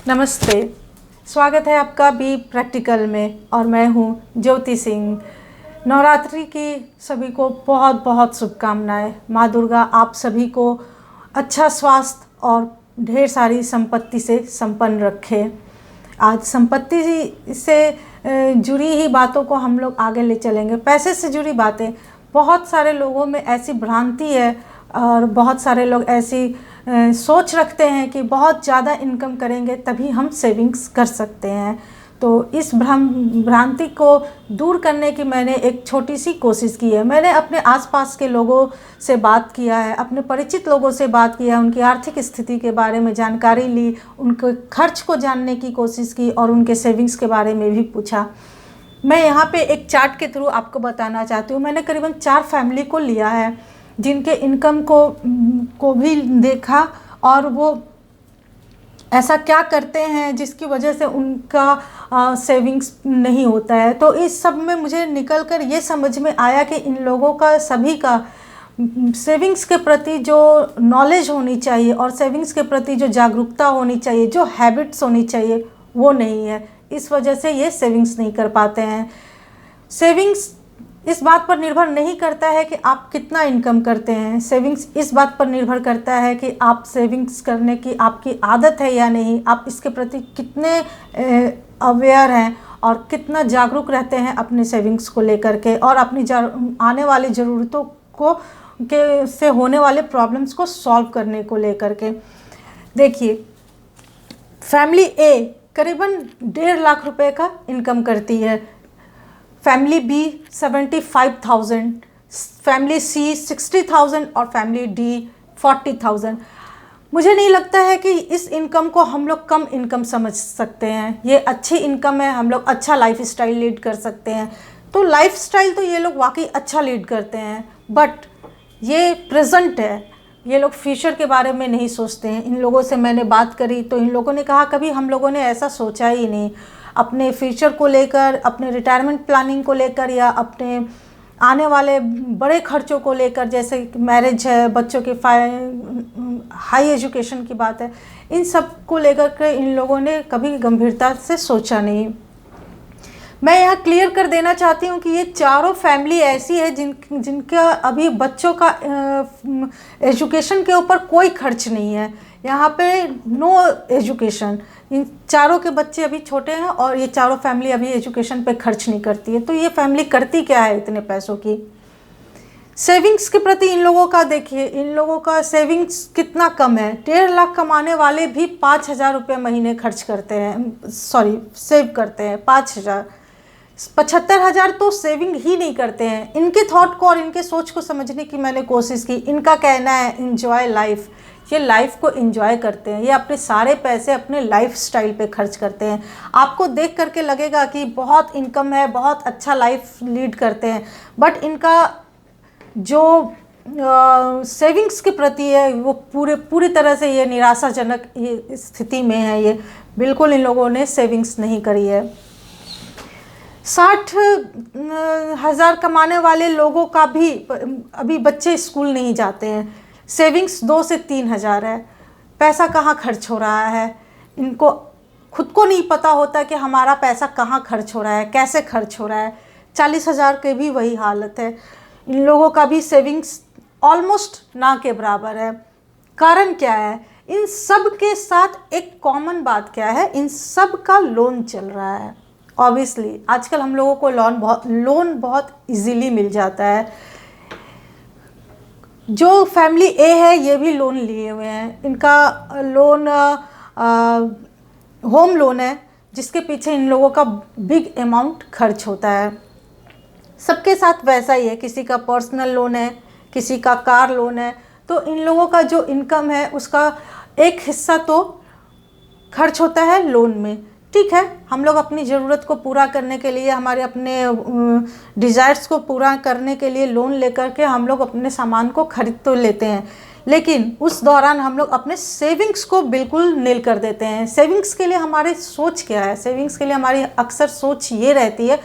नमस्ते, स्वागत है आपका बी प्रैक्टिकल में और मैं हूँ ज्योति सिंह। नवरात्रि की सभी को बहुत बहुत शुभकामनाएं। माँ दुर्गा आप सभी को अच्छा स्वास्थ्य और ढेर सारी संपत्ति से संपन्न रखे। आज संपत्ति से जुड़ी ही बातों को हम लोग आगे ले चलेंगे। पैसे से जुड़ी बातें, बहुत सारे लोगों में ऐसी भ्रांति है और बहुत सारे लोग ऐसी सोच रखते हैं कि बहुत ज़्यादा इनकम करेंगे तभी हम सेविंग्स कर सकते हैं। तो इस भ्रांति को दूर करने की मैंने एक छोटी सी कोशिश की है। मैंने अपने आसपास के लोगों से बात किया है, अपने परिचित लोगों से बात किया है, उनकी आर्थिक स्थिति के बारे में जानकारी ली, उनके खर्च को जानने की कोशिश की और उनके सेविंग्स के बारे में भी पूछा। मैं यहाँ पे एक चार्ट के थ्रू आपको बताना चाहती हूँ। मैंने करीबन 4 फैमिली को लिया है जिनके इनकम को भी देखा और वो ऐसा क्या करते हैं जिसकी वजह से उनका सेविंग्स नहीं होता है। तो इस सब में मुझे निकल कर ये समझ में आया कि इन लोगों का सभी का सेविंग्स के प्रति जो नॉलेज होनी चाहिए और सेविंग्स के प्रति जो जागरूकता होनी चाहिए, जो हैबिट्स होनी चाहिए, वो नहीं है। इस वजह से ये सेविंग्स नहीं कर पाते हैं। सेविंग्स इस बात पर निर्भर नहीं करता है कि आप कितना इनकम करते हैं। सेविंग्स इस बात पर निर्भर करता है कि आप सेविंग्स करने की आपकी आदत है या नहीं, आप इसके प्रति कितने अवेयर हैं और कितना जागरूक रहते हैं अपने सेविंग्स को लेकर के और अपनी आने वाली ज़रूरतों को से होने वाले प्रॉब्लम्स को सॉल्व करने को लेकर के। देखिए, फैमिली ए करीबन 1.5 लाख रुपए का इनकम करती है, फैमिली बी 75,000, फैमिली सी 60,000 और फैमिली डी 40,000। मुझे नहीं लगता है कि इस इनकम को हम लोग कम इनकम समझ सकते हैं। ये अच्छी इनकम है, हम लोग अच्छा लाइफ स्टाइल लीड कर सकते हैं। तो लाइफ स्टाइल तो ये लोग वाकई अच्छा लीड करते हैं, बट ये प्रेजेंट है, ये लोग फ्यूचर के बारे में नहीं सोचते हैं। इन लोगों से मैंने बात करी तो इन लोगों ने कहा कभी हम लोगों ने ऐसा सोचा ही नहीं अपने फ्यूचर को लेकर, अपने रिटायरमेंट प्लानिंग को लेकर या अपने आने वाले बड़े खर्चों को लेकर, जैसे मैरिज है, बच्चों के हाई एजुकेशन की बात है। इन सब को लेकर के इन लोगों ने कभी गंभीरता से सोचा नहीं। मैं यहाँ क्लियर कर देना चाहती हूँ कि ये चारों फैमिली ऐसी है जिनका अभी बच्चों का एजुकेशन के ऊपर कोई खर्च नहीं है। यहाँ पे नो एजुकेशन। इन चारों के बच्चे अभी छोटे हैं और ये चारों फैमिली अभी एजुकेशन पे खर्च नहीं करती है। तो ये फैमिली करती क्या है इतने पैसों की? सेविंग्स के प्रति इन लोगों का देखिए, इन लोगों का सेविंग्स कितना कम है। 1.5 लाख कमाने वाले भी 5,000 रुपये महीने खर्च करते हैं, सेव करते हैं 5,000। 75,000 तो सेविंग ही नहीं करते हैं। इनके थॉट को और इनके सोच को समझने की मैंने कोशिश की। इनका कहना है एंजॉय लाइफ, ये लाइफ को एंजॉय करते हैं, ये अपने सारे पैसे अपने लाइफ स्टाइल पे खर्च करते हैं। आपको देख करके लगेगा कि बहुत इनकम है, बहुत अच्छा लाइफ लीड करते हैं, बट इनका जो सेविंग्स के प्रति है वो पूरी तरह से ये निराशाजनक ये स्थिति में है। ये बिल्कुल इन लोगों ने सेविंग्स नहीं करी है। 60,000 कमाने वाले लोगों का भी अभी बच्चे स्कूल नहीं जाते हैं। सेविंग्स 2 से 3,000 है। पैसा कहाँ खर्च हो रहा है, इनको खुद को नहीं पता होता कि हमारा पैसा कहाँ खर्च हो रहा है, कैसे खर्च हो रहा है। 40,000 के भी वही हालत है। इन लोगों का भी सेविंग्स ऑलमोस्ट ना के बराबर है। कारण क्या है? इन सब के साथ एक कॉमन बात क्या है? इन सब का लोन चल रहा है। ऑब्वियसली आजकल हम लोगों को लोन बहुत इजीली मिल जाता है। जो फैमिली ए है ये भी लोन लिए हुए हैं। इनका लोन होम लोन है जिसके पीछे इन लोगों का बिग अमाउंट खर्च होता है। सबके साथ वैसा ही है, किसी का पर्सनल लोन है, किसी का कार लोन है। तो इन लोगों का जो इनकम है उसका एक हिस्सा तो खर्च होता है लोन में। ठीक है, हम लोग अपनी ज़रूरत को पूरा करने के लिए, हमारे अपने डिज़ायर्स को पूरा करने के लिए लोन लेकर के हम लोग अपने सामान को खरीद तो लेते हैं, लेकिन उस दौरान हम लोग अपने सेविंग्स को बिल्कुल नील कर देते हैं। सेविंग्स के लिए हमारी सोच क्या है? सेविंग्स के लिए हमारी अक्सर सोच ये रहती है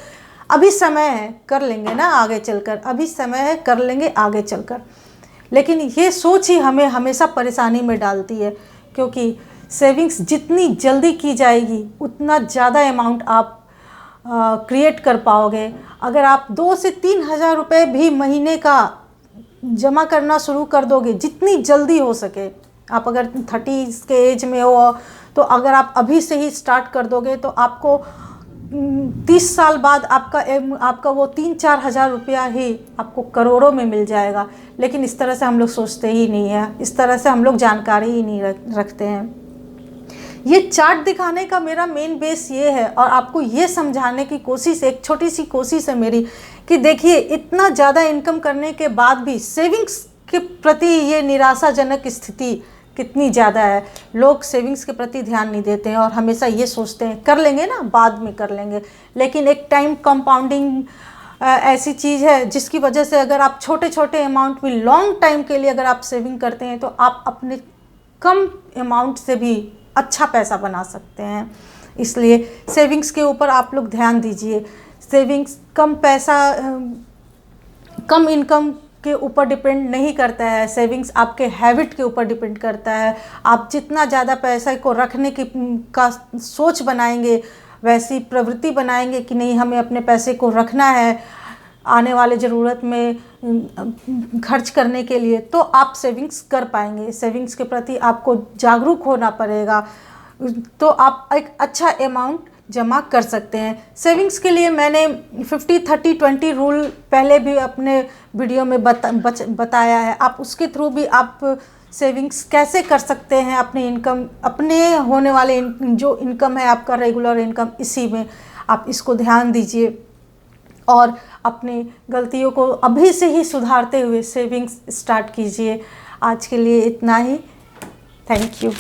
अभी समय है, कर लेंगे ना आगे चलकर, अभी समय है, कर लेंगे आगे चलकर। लेकिन ये सोच ही हमें हमेशा परेशानी में डालती है, क्योंकि सेविंग्स जितनी जल्दी की जाएगी उतना ज़्यादा अमाउंट आप क्रिएट कर पाओगे। अगर आप 2 से 3 हज़ार रुपये भी महीने का जमा करना शुरू कर दोगे जितनी जल्दी हो सके, आप अगर 30 के एज में हो तो अगर आप अभी से ही स्टार्ट कर दोगे तो आपको 30 साल बाद आपका वो 3-4 हज़ार रुपया ही आपको करोड़ों में मिल जाएगा। लेकिन इस तरह से हम लोग सोचते ही नहीं है, इस तरह से हम लोग जानकारी ही नहीं रखते हैं। ये चार्ट दिखाने का मेरा मेन बेस ये है और आपको ये समझाने की कोशिश, एक छोटी सी कोशिश है मेरी, कि देखिए इतना ज़्यादा इनकम करने के बाद भी सेविंग्स के प्रति ये निराशाजनक स्थिति कितनी ज़्यादा है। लोग सेविंग्स के प्रति ध्यान नहीं देते हैं और हमेशा ये सोचते हैं कर लेंगे ना, बाद में कर लेंगे। लेकिन एक टाइम कंपाउंडिंग ऐसी चीज़ है जिसकी वजह से अगर आप छोटे छोटे अमाउंट में लॉन्ग टाइम के लिए अगर आप सेविंग करते हैं तो आप अपने कम अमाउंट से भी अच्छा पैसा बना सकते हैं। इसलिए सेविंग्स के ऊपर आप लोग ध्यान दीजिए। सेविंग्स कम इनकम के ऊपर डिपेंड नहीं करता है। सेविंग्स आपके हैबिट के ऊपर डिपेंड करता है। आप जितना ज़्यादा पैसे को रखने का सोच बनाएंगे, वैसी प्रवृत्ति बनाएंगे कि नहीं हमें अपने पैसे को रखना है आने वाले ज़रूरत में खर्च करने के लिए, तो आप सेविंग्स कर पाएंगे। सेविंग्स के प्रति आपको जागरूक होना पड़ेगा, तो आप एक अच्छा अमाउंट जमा कर सकते हैं। सेविंग्स के लिए मैंने 50-30-20 रूल पहले भी अपने वीडियो में बताया है। आप उसके थ्रू भी आप सेविंग्स कैसे कर सकते हैं। अपने होने वाले जो इनकम है आपका रेगुलर इनकम, इसी में आप इसको ध्यान दीजिए और अपनी गलतियों को अभी से ही सुधारते हुए सेविंग्स स्टार्ट कीजिए। आज के लिए इतना ही। Thank you.